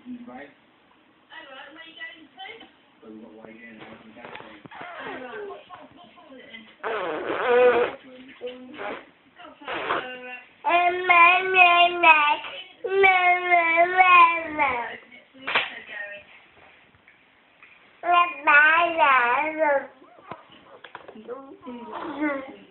Right? Alright, where are you going to? So we've got to wait in and we can go to it. Alright, what's wrong with it then? Bye.